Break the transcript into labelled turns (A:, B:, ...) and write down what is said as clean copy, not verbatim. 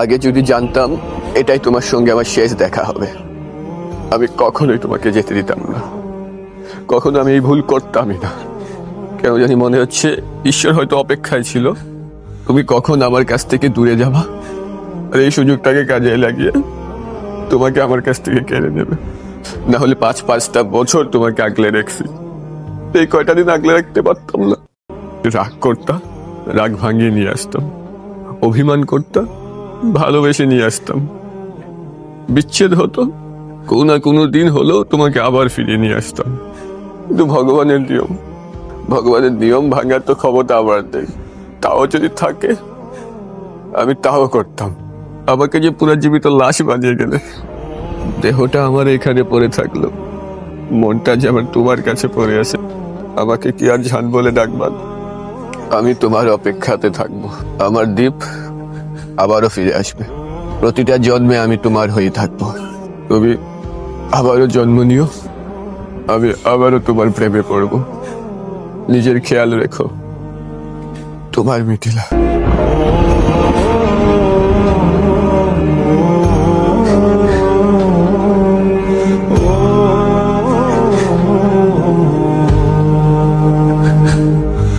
A: আগে যদি জানতাম এটাই তোমার সঙ্গে আমার শেষ দেখা হবে, আমি কখনোই তোমাকে যেতে দিতাম না। কখনো আমি এই ভুল করতামই না। কেন জানি মনে হচ্ছে ঈশ্বর হয়তো অপেক্ষায় ছিল তুমি কখন আমার কাছ থেকে দূরে যাবা, আর এই সুযোগটাকে কাজে লাগিয়ে তোমাকে আমার কাছ থেকে কেড়ে নেবে। না হলে পাঁচটা বছর তোমাকে আগলে রেখেছি, এই কয়টা দিন আগলে রাখতে পারতাম না? রাগ করতাম, রাগ ভাঙিয়ে নিয়ে আসতাম। অভিমান করতাম, ভালোবেসে নিয়ে আসতাম। বিচ্ছেদ হতো, কোনো না কোনো দিন হলেও তোমাকে আবার ফিরিয়ে নিয়ে আসতাম। কিন্তু ভগবানের নিয়ম ভাঙার তো ক্ষমতা আবার নেই। তাও যদি থাকে আমি তাও করতাম। আমাকে যে পুরা জীবিত লাশ বানিয়ে গেলে, দেহটা আমার এখানে পড়ে থাকলো, মনটা যে আমার তোমার কাছে পড়ে আছে। আমাকে কি আর জান বলে ডাকবা? আমি তোমার অপেক্ষাতে থাকবো। আমার দ্বীপ আবারও ফিরে আসবে। প্রতিটা জন্মে আমি তোমার হয়ে থাকবো। তুমি আবারও জন্ম নিও, আমি আবারও তোমার প্রেমে পড়বো। নিজের খেয়াল রেখো, তোমার মিথিলা।